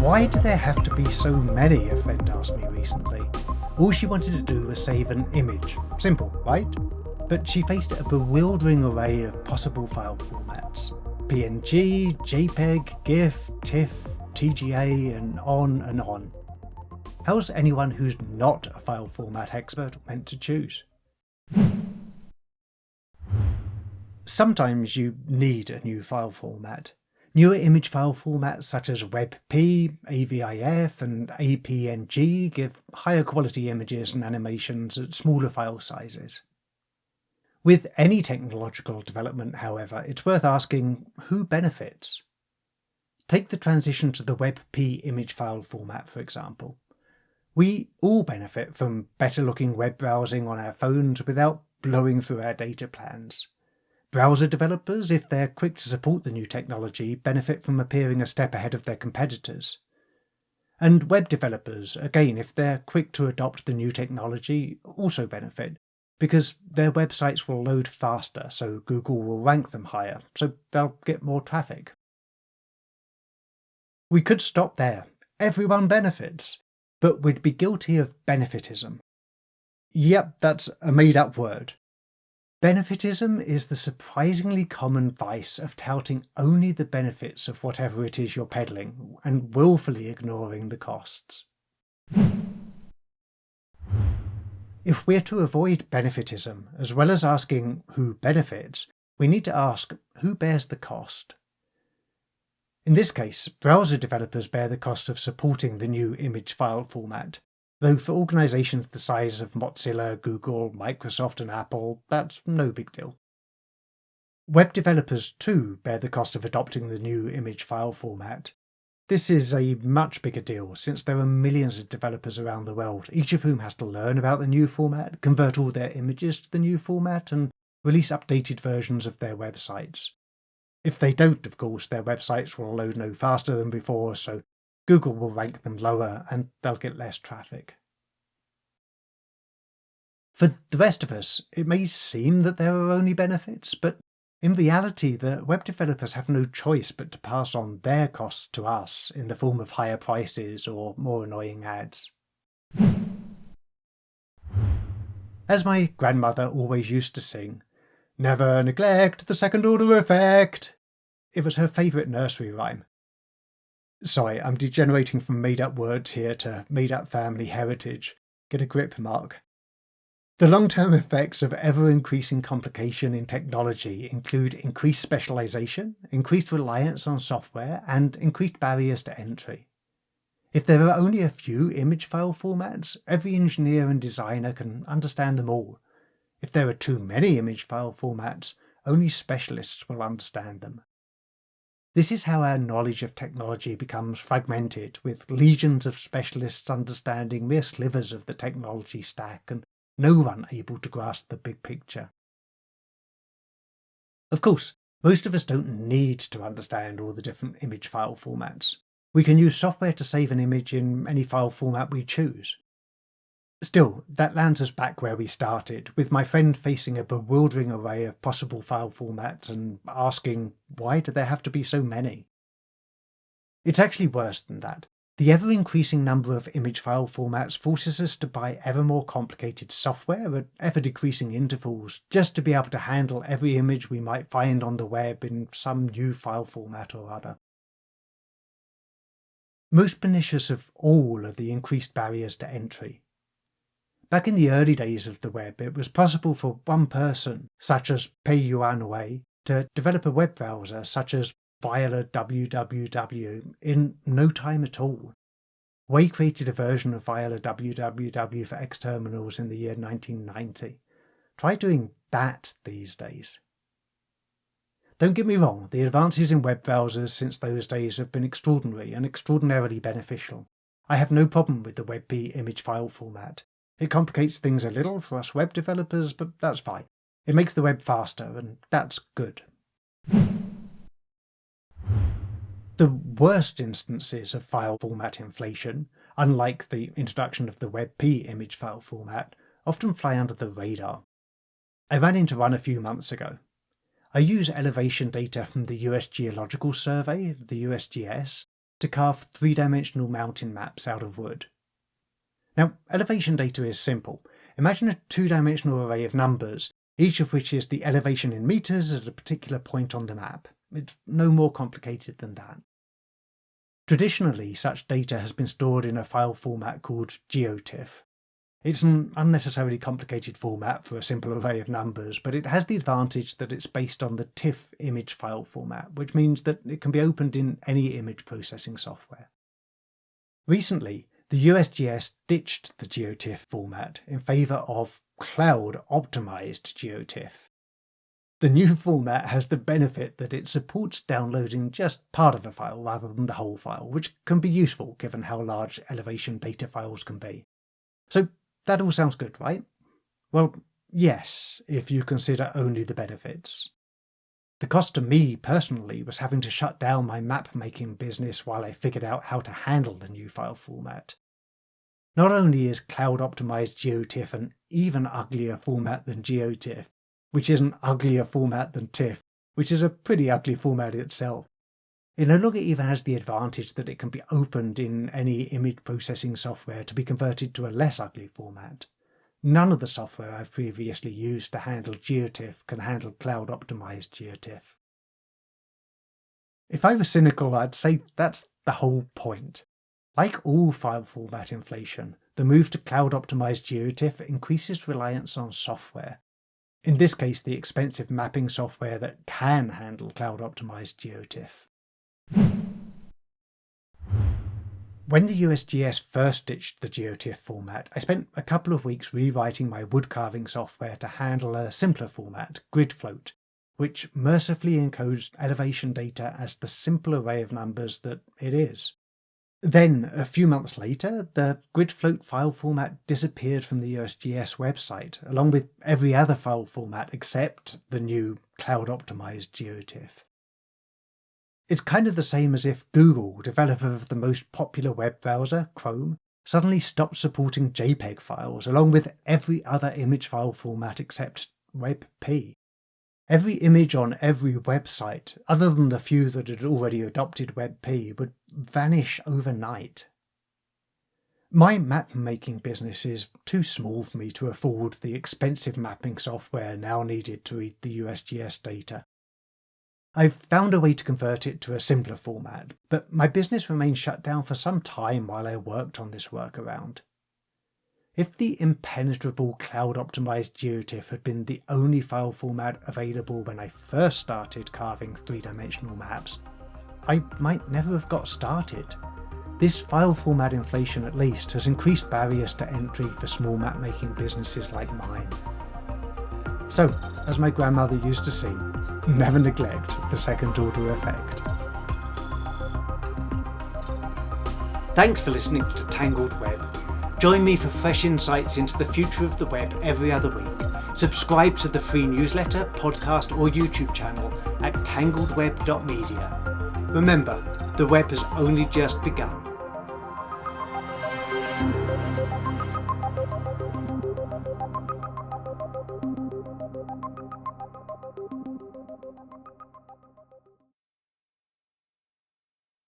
Why do there have to be so many, a friend asked me recently. All she wanted to do was save an image. Simple, right? But she faced a bewildering array of possible file formats. PNG, JPEG, GIF, TIFF, TGA, and on and on. How's anyone who's not a file format expert meant to choose? Sometimes you need a new file format. Newer image file formats such as WebP, AVIF, and APNG give higher quality images and animations at smaller file sizes. With any technological development, however, it's worth asking who benefits. Take the transition to the WebP image file format, for example. We all benefit from better looking web browsing on our phones without blowing through our data plans. Browser developers, if they're quick to support the new technology, benefit from appearing a step ahead of their competitors. And web developers, again, if they're quick to adopt the new technology, also benefit, because their websites will load faster, so Google will rank them higher, so they'll get more traffic. We could stop there. Everyone benefits. But we'd be guilty of benefitism. Yep, that's a made-up word. Benefitism is the surprisingly common vice of touting only the benefits of whatever it is you're peddling, and willfully ignoring the costs. If we're to avoid benefitism, as well as asking who benefits, we need to ask who bears the cost. In this case, browser developers bear the cost of supporting the new image file format, though for organisations the size of Mozilla, Google, Microsoft and Apple, that's no big deal. Web developers too bear the cost of adopting the new image file format. This is a much bigger deal since there are millions of developers around the world, each of whom has to learn about the new format, convert all their images to the new format, and release updated versions of their websites. If they don't, of course, their websites will load no faster than before, so Google will rank them lower and they'll get less traffic. For the rest of us, it may seem that there are only benefits, but in reality, the web developers have no choice but to pass on their costs to us in the form of higher prices or more annoying ads. As my grandmother always used to sing, "Never neglect the second order effect." It was her favourite nursery rhyme. Sorry, I'm degenerating from made-up words here to made-up family heritage. Get a grip, Mark. The long-term effects of ever-increasing complication in technology include increased specialisation, increased reliance on software, and increased barriers to entry. If there are only a few image file formats, every engineer and designer can understand them all. If there are too many image file formats, only specialists will understand them. This is how our knowledge of technology becomes fragmented, with legions of specialists understanding mere slivers of the technology stack and no one able to grasp the big picture. Of course, most of us don't need to understand all the different image file formats. We can use software to save an image in any file format we choose. Still, that lands us back where we started, with my friend facing a bewildering array of possible file formats and asking, why do there have to be so many? It's actually worse than that. The ever-increasing number of image file formats forces us to buy ever more complicated software at ever-decreasing intervals just to be able to handle every image we might find on the web in some new file format or other. Most pernicious of all are the increased barriers to entry. Back in the early days of the web, it was possible for one person, such as Pei Yuan Wei, to develop a web browser such as Viola www in no time at all. Wei created a version of Viola www for X terminals in the year 1990. Try doing that these days. Don't get me wrong, the advances in web browsers since those days have been extraordinary and extraordinarily beneficial. I have no problem with the WebP image file format. It complicates things a little for us web developers, but that's fine. It makes the web faster, and that's good. The worst instances of file format inflation, unlike the introduction of the WebP image file format, often fly under the radar. I ran into one a few months ago. I use elevation data from the US Geological Survey, the USGS, to carve three-dimensional mountain maps out of wood. Now, elevation data is simple. Imagine a two-dimensional array of numbers, each of which is the elevation in meters at a particular point on the map. It's no more complicated than that. Traditionally, such data has been stored in a file format called GeoTIFF. It's an unnecessarily complicated format for a simple array of numbers, but it has the advantage that it's based on the tiff image file format, which means that it can be opened in any image processing software. Recently, the USGS ditched the GeoTIFF format in favour of cloud-optimised GeoTIFF. The new format has the benefit that it supports downloading just part of a file rather than the whole file, which can be useful given how large elevation data files can be. So that all sounds good, right? Well, yes, if you consider only the benefits. The cost to me personally was having to shut down my map-making business while I figured out how to handle the new file format. Not only is cloud-optimised GeoTIFF an even uglier format than GeoTIFF, which is an uglier format than TIFF, which is a pretty ugly format itself. It no longer even has the advantage that it can be opened in any image processing software to be converted to a less ugly format. None of the software I've previously used to handle GeoTIFF can handle cloud-optimised GeoTIFF. If I were cynical, I'd say that's the whole point. Like all file format inflation, the move to cloud-optimised GeoTIFF increases reliance on software. In this case, the expensive mapping software that can handle cloud-optimised GeoTIFF. When the USGS first ditched the GeoTIFF format, I spent a couple of weeks rewriting my woodcarving software to handle a simpler format, GridFloat, which mercifully encodes elevation data as the simple array of numbers that it is. Then, a few months later, the GridFloat file format disappeared from the USGS website, along with every other file format except the new cloud-optimised GeoTIFF. It's kind of the same as if Google, developer of the most popular web browser, Chrome, suddenly stopped supporting JPEG files, along with every other image file format except WebP. Every image on every website, other than the few that had already adopted WebP, would vanish overnight. My map-making business is too small for me to afford the expensive mapping software now needed to read the USGS data. I've found a way to convert it to a simpler format, but my business remained shut down for some time while I worked on this workaround. If the impenetrable cloud-optimised GeoTIFF had been the only file format available when I first started carving three-dimensional maps, I might never have got started. This file format inflation at least has increased barriers to entry for small map-making businesses like mine. So, as my grandmother used to sing, never neglect the second-order effect. Thanks for listening to Tangled Web. Join me for fresh insights into the future of the web every other week. Subscribe to the free newsletter, podcast or YouTube channel at tangledweb.media. Remember, the web has only just begun.